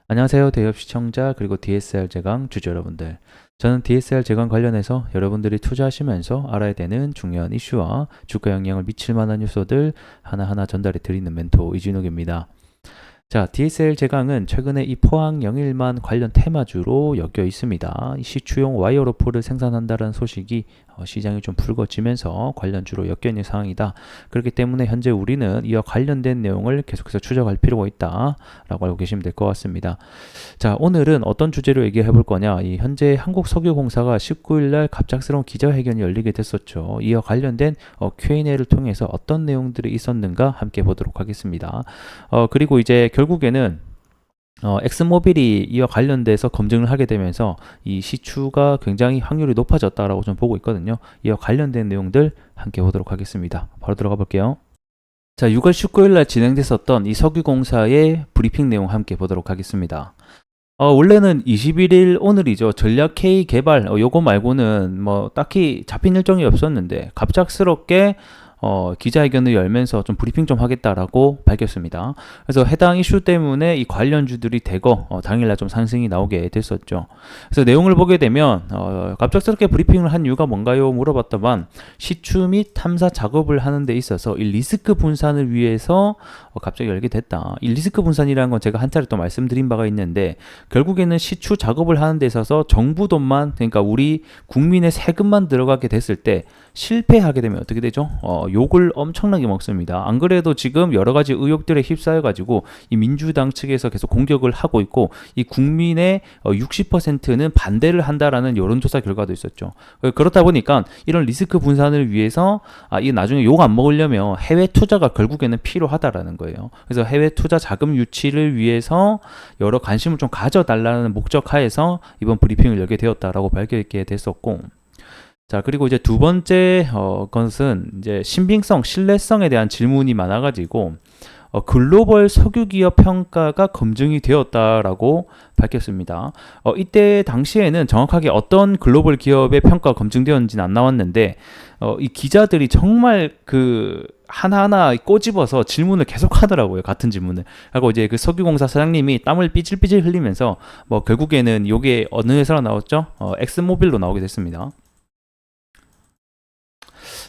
안녕하세요. 대기업 시청자 그리고 DSR 제강 주주 여러분들. 저는 DSR 제강 관련해서 여러분들이 투자하시면서 알아야 되는 중요한 이슈와 주가 영향을 미칠 만한 요소들 하나하나 전달해 드리는 멘토 이진욱입니다. 자, DSL 제강은 최근에 이 포항 영일만 관련 테마주로 엮여 있습니다. 시추용 와이어 로프를 생산한다는 소식이 시장이 좀 불거지면서 관련주로 엮여 있는 상황이다. 그렇기 때문에 현재 우리는 이와 관련된 내용을 계속해서 추적할 필요가 있다라고 알고 계시면 될 것 같습니다. 자, 오늘은 어떤 주제로 얘기해 볼 거냐? 이 현재 한국석유공사가 19일 날 갑작스러운 기자회견이 열리게 됐었죠. 이와 관련된 Q&A를 통해서 어떤 내용들이 있었는가 함께 보도록 하겠습니다. 그리고 이제 결국에는 엑슨모빌이 이와 관련돼서 검증을 하게 되면서 이 시추가 굉장히 확률이 높아졌다라고 좀 보고 있거든요. 이와 관련된 내용들 함께 보도록 하겠습니다. 바로 들어가 볼게요. 자, 6월 19일 날 진행됐었던 이 석유공사의 브리핑 내용 함께 보도록 하겠습니다. 원래는 21일 오늘이죠. 전략 K 개발 요거 말고는 뭐 딱히 잡힌 일정이 없었는데 갑작스럽게 기자회견을 열면서 좀 브리핑 좀 하겠다라고 밝혔습니다. 그래서 해당 이슈 때문에 이 관련주들이 대거 당일날 좀 상승이 나오게 됐었죠. 그래서 내용을 보게 되면 갑작스럽게 브리핑을 한 이유가 뭔가요? 물어봤다만 시추 및 탐사 작업을 하는 데 있어서 이 리스크 분산을 위해서 갑자기 열게 됐다. 이 리스크 분산이라는 건 제가 한 차례 또 말씀드린 바가 있는데 결국에는 시추 작업을 하는 데 있어서 정부 돈만, 그러니까 우리 국민의 세금만 들어가게 됐을 때 실패하게 되면 어떻게 되죠? 욕을 엄청나게 먹습니다. 안 그래도 지금 여러 가지 의혹들에 휩싸여 가지고 이 민주당 측에서 계속 공격을 하고 있고 이 국민의 60%는 반대를 한다라는 여론조사 결과도 있었죠. 그렇다 보니까 이런 리스크 분산을 위해서 이 나중에 욕 안 먹으려면 해외 투자가 결국에는 필요하다라는 거예요. 그래서 해외 투자 자금 유치를 위해서 여러 관심을 좀 가져달라는 목적 하에서 이번 브리핑을 열게 되었다라고 밝게 됐었고, 자, 그리고 이제 두 번째 것은 이제 신빙성, 신뢰성에 대한 질문이 많아가지고 글로벌 석유기업 평가가 검증이 되었다라고 밝혔습니다. 이때 당시에는 정확하게 어떤 글로벌 기업의 평가가 검증되었는지는 안 나왔는데 이 기자들이 정말 그 하나하나 꼬집어서 질문을 계속 하더라고요. 같은 질문을. 하고 이제 그 석유공사 사장님이 땀을 삐질삐질 흘리면서 뭐 결국에는 이게 어느 회사로 나왔죠? 엑슨모빌로 나오게 됐습니다.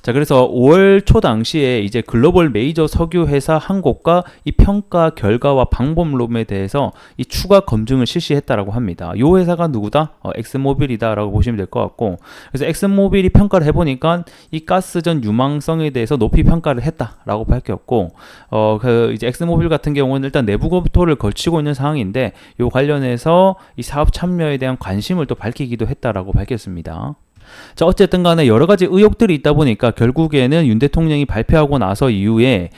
자, 그래서 5월 초 당시에 이제 글로벌 메이저 석유 회사 한 곳과 이 평가 결과와 방법론에 대해서 이 추가 검증을 실시했다라고 합니다. 이 회사가 누구다? 엑슨모빌이다라고 보시면 될 것 같고, 그래서 엑슨모빌이 평가를 해보니까 이 가스전 유망성에 대해서 높이 평가를 했다라고 밝혔고, 그 이제 엑슨모빌 같은 경우는 일단 내부 검토를 걸치고 있는 상황인데, 이 관련해서 이 사업 참여에 대한 관심을 또 밝히기도 했다라고 밝혔습니다. 자, 어쨌든 간에 여러 가지 의혹들이 있다 보니까 결국에는 윤 대통령이 발표하고 나서 이후에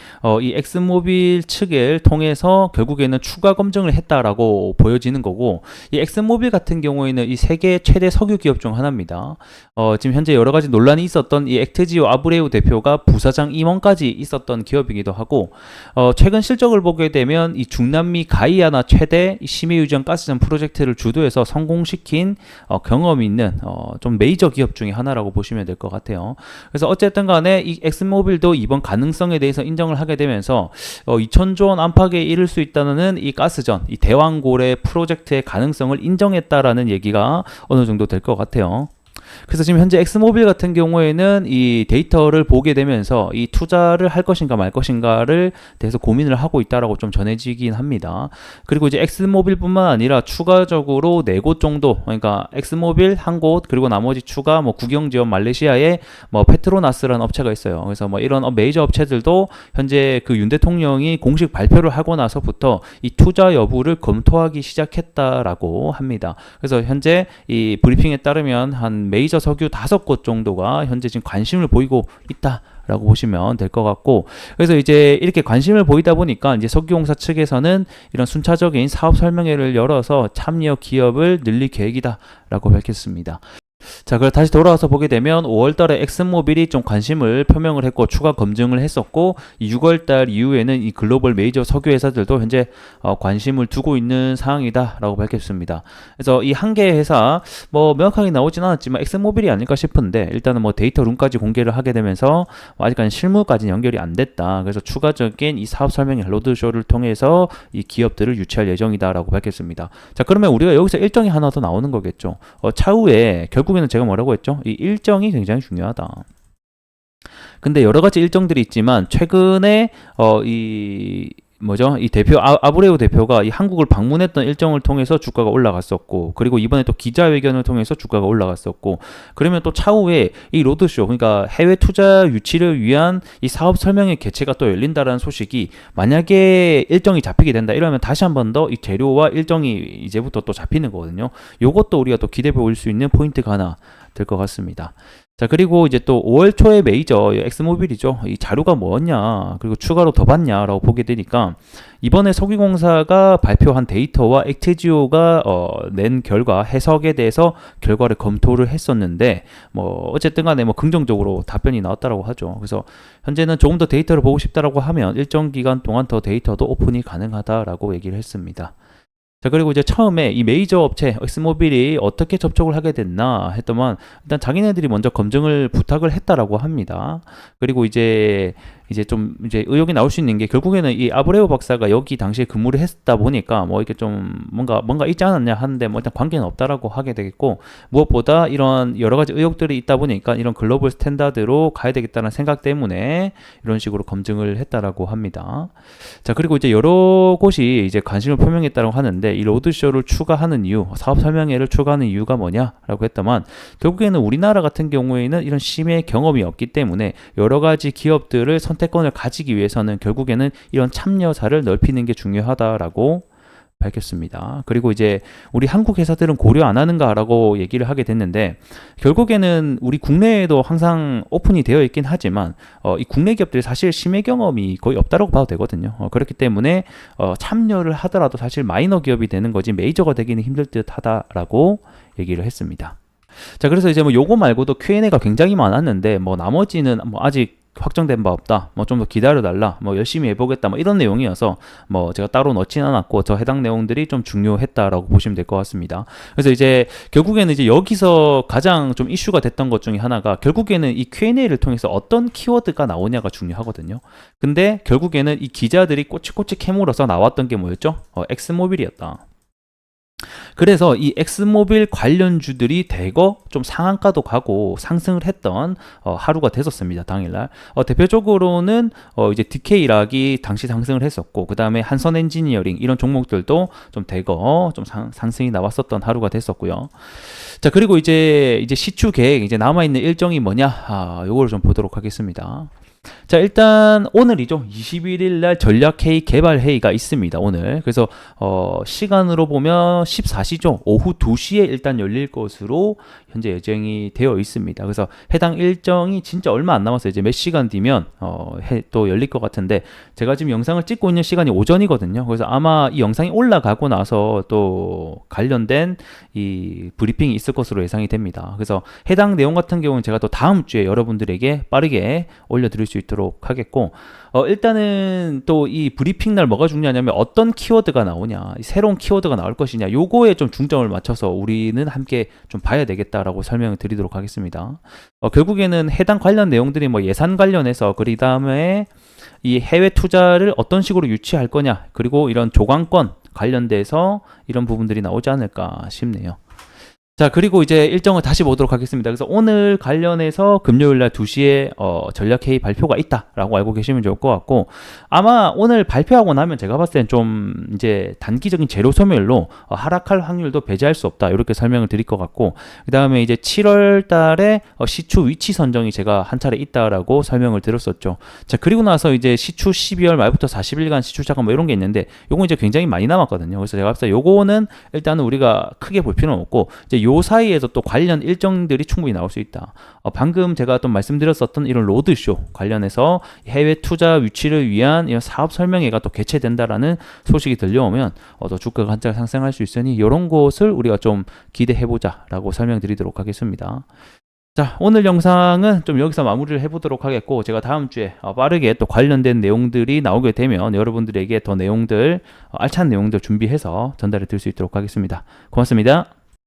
이 엑슨모빌 측을 통해서 결국에는 추가 검증을 했다라고 보여지는 거고, 이 엑슨모빌 같은 경우에는 이 세계 최대 석유 기업 중 하나입니다. 지금 현재 여러 가지 논란이 있었던 이 액트지오 아브레우 대표가 부사장 임원까지 있었던 기업이기도 하고, 최근 실적을 보게 되면 이 중남미 가이아나 최대 심해유전 가스전 프로젝트를 주도해서 성공시킨 경험이 있는 좀 메이저 기업 중에 하나라고 보시면 될 것 같아요. 그래서 어쨌든 간에 이 엑슨모빌도 이번 가능성에 대해서 인정을 하게 되면서 2000조 원 안팎에 이를 수 있다는 이 가스전, 이 대왕고래 프로젝트의 가능성을 인정했다라는 얘기가 어느 정도 될 것 같아요. 그래서 지금 현재 엑스모빌 같은 경우에는 이 데이터를 보게 되면서 이 투자를 할 것인가 말 것인가를 대해서 고민을 하고 있다라고 좀 전해지긴 합니다. 그리고 이제 엑스모빌뿐만 아니라 추가적으로 4곳 정도, 그러니까 엑스모빌 한 곳, 그리고 나머지 추가 뭐 국영지원 말레이시아에 뭐 페트로나스라는 업체가 있어요. 그래서 뭐 이런 메이저 업체들도 현재 그 윤 대통령이 공식 발표를 하고 나서부터 이 투자 여부를 검토하기 시작했다라고 합니다. 그래서 현재 이 브리핑에 따르면 한 메이저 석유 5곳 정도가 현재 지금 관심을 보이고 있다라고 보시면 될 것 같고, 그래서 이제 이렇게 관심을 보이다 보니까 이제 석유공사 측에서는 이런 순차적인 사업 설명회를 열어서 참여 기업을 늘릴 계획이다라고 밝혔습니다. 자, 그럼 다시 돌아와서 보게 되면 5월달에 엑슨모빌이 좀 관심을 표명을 했고 추가 검증을 했었고, 이 6월달 이후에는 이 글로벌 메이저 석유 회사들도 현재 관심을 두고 있는 상황이다라고 밝혔습니다. 그래서 이 한 개의 회사 뭐 명확하게 나오진 않았지만 엑슨모빌이 아닐까 싶은데, 일단은 뭐 데이터 룸까지 공개를 하게 되면서 아직까지 실무까지는 연결이 안 됐다. 그래서 추가적인 이 사업 설명회 로드쇼를 통해서 이 기업들을 유치할 예정이다라고 밝혔습니다. 자, 그러면 우리가 여기서 일정이 하나 더 나오는 거겠죠. 차후에 결국에는 제가 뭐라고 했죠? 이 일정이 굉장히 중요하다. 근데 여러 가지 일정들이 있지만 최근에 이 뭐죠? 이 대표 아브레우 대표가 이 한국을 방문했던 일정을 통해서 주가가 올라갔었고, 그리고 이번에 또 기자회견을 통해서 주가가 올라갔었고, 그러면 또 차후에 이 로드쇼, 그러니까 해외 투자 유치를 위한 이 사업 설명회 개최가 또 열린다라는 소식이 만약에 일정이 잡히게 된다 이러면 다시 한 번 더 이 재료와 일정이 이제부터 또 잡히는 거거든요. 요것도 우리가 또 기대해 볼 수 있는 포인트가 하나 될 것 같습니다. 자, 그리고 이제 또 5월 초에 메이저 엑스모빌이죠. 이 자료가 뭐였냐, 그리고 추가로 더 봤냐라고 보게 되니까, 이번에 석유공사가 발표한 데이터와 액트지오가 낸 결과 해석에 대해서 결과를 검토를 했었는데, 뭐 어쨌든 간에 뭐 긍정적으로 답변이 나왔다라고 하죠. 그래서 현재는 조금 더 데이터를 보고 싶다라고 하면 일정 기간 동안 더 데이터도 오픈이 가능하다라고 얘기를 했습니다. 자, 그리고 이제 처음에 이 메이저 업체 엑스모빌이 어떻게 접촉을 하게 됐나 했더만, 일단 자기네들이 먼저 검증을 부탁을 했다라고 합니다. 그리고 이제 좀 이제 의혹이 나올 수 있는 게, 결국에는 이 아브레오 박사가 여기 당시에 근무를 했다 보니까 뭐 이렇게 좀 뭔가 있지 않았냐 하는데, 뭐 일단 관계는 없다라고 하게 되겠고, 무엇보다 이런 여러 가지 의혹들이 있다 보니까 이런 글로벌 스탠다드로 가야 되겠다는 생각 때문에 이런 식으로 검증을 했다라고 합니다. 자, 그리고 이제 여러 곳이 이제 관심을 표명했다고 하는데, 이 로드쇼를 추가하는 이유, 사업 설명회를 추가하는 이유가 뭐냐라고 했다만, 결국에는 우리나라 같은 경우에는 이런 심해 경험이 없기 때문에 여러 가지 기업들을 선택권을 가지기 위해서는 결국에는 이런 참여사를 넓히는 게 중요하다라고 밝혔습니다. 그리고 이제 우리 한국 회사들은 고려 안 하는가라고 얘기를 하게 됐는데, 결국에는 우리 국내에도 항상 오픈이 되어 있긴 하지만 이 국내 기업들이 사실 심해 경험이 거의 없다라고 봐도 되거든요. 그렇기 때문에 참여를 하더라도 사실 마이너 기업이 되는 거지 메이저가 되기는 힘들 듯 하다라고 얘기를 했습니다. 자, 그래서 이제 뭐 요거 말고도 Q&A가 굉장히 많았는데, 뭐 나머지는 뭐 아직 확정된 바 없다, 뭐 좀 더 기다려달라, 뭐 열심히 해보겠다, 뭐 이런 내용이어서 뭐 제가 따로 넣진 않았고, 저 해당 내용들이 좀 중요했다라고 보시면 될 것 같습니다. 그래서 이제 결국에는 이제 여기서 가장 좀 이슈가 됐던 것 중에 하나가, 결국에는 이 Q&A를 통해서 어떤 키워드가 나오냐가 중요하거든요. 근데 결국에는 이 기자들이 꼬치꼬치 캐물어서 나왔던 게 뭐였죠? 엑스모빌이었다. 그래서 이 엑스모빌 관련주들이 대거 좀 상한가도 가고 상승을 했던 하루가 됐었습니다. 당일날. 대표적으로는 이제 DK락이 당시 상승을 했었고, 그 다음에 한선 엔지니어링 이런 종목들도 좀 대거 좀 상승이 나왔었던 하루가 됐었고요. 자, 그리고 이제 시추 계획, 이제 남아있는 일정이 뭐냐, 요거를 좀 보도록 하겠습니다. 자, 일단 오늘이죠. 21일 날 전략회의 개발회의가 있습니다. 오늘. 그래서 시간으로 보면 14시죠. 오후 2시에 일단 열릴 것으로 현재 예정이 되어 있습니다. 그래서 해당 일정이 진짜 얼마 안 남았어요. 이제 몇 시간 뒤면 또 열릴 것 같은데, 제가 지금 영상을 찍고 있는 시간이 오전이거든요. 그래서 아마 이 영상이 올라가고 나서 또 관련된 이 브리핑이 있을 것으로 예상이 됩니다. 그래서 해당 내용 같은 경우는 제가 또 다음 주에 여러분들에게 빠르게 올려드릴 수 있도록 하겠고, 일단은 또 이 브리핑 날 뭐가 중요하냐면 어떤 키워드가 나오냐, 새로운 키워드가 나올 것이냐, 요거에 좀 중점을 맞춰서 우리는 함께 좀 봐야 되겠다라고 설명을 드리도록 하겠습니다. 결국에는 해당 관련 내용들이 뭐 예산 관련해서, 그 다음에 이 해외 투자를 어떤 식으로 유치할 거냐, 그리고 이런 조강권 관련돼서 이런 부분들이 나오지 않을까 싶네요. 자, 그리고 이제 일정을 다시 보도록 하겠습니다. 그래서 오늘 관련해서 금요일날 2시에 전략회의 발표가 있다라고 알고 계시면 좋을 것 같고, 아마 오늘 발표하고 나면 제가 봤을 땐 좀 이제 단기적인 재료 소멸로 하락할 확률도 배제할 수 없다, 이렇게 설명을 드릴 것 같고, 그 다음에 이제 7월 달에 시추 위치 선정이 제가 한 차례 있다라고 설명을 드렸었죠. 자, 그리고 나서 이제 시추 12월 말부터 40일간 시추 자금 뭐 이런 게 있는데, 요거 이제 굉장히 많이 남았거든요. 그래서 제가 봤을 때 요거는 일단은 우리가 크게 볼 필요는 없고, 이제 요 사이에서 또 관련 일정들이 충분히 나올 수 있다. 방금 제가 또 말씀드렸었던 이런 로드쇼 관련해서 해외 투자 유치를 위한 이런 사업 설명회가 또 개최된다라는 소식이 들려오면 또 주가가 한짝 상승할 수 있으니 이런 곳을 우리가 좀 기대해보자라고 설명드리도록 하겠습니다. 자, 오늘 영상은 좀 여기서 마무리를 해보도록 하겠고, 제가 다음 주에 빠르게 또 관련된 내용들이 나오게 되면 여러분들에게 더 내용들, 알찬 내용들 준비해서 전달해 드릴 수 있도록 하겠습니다. 고맙습니다.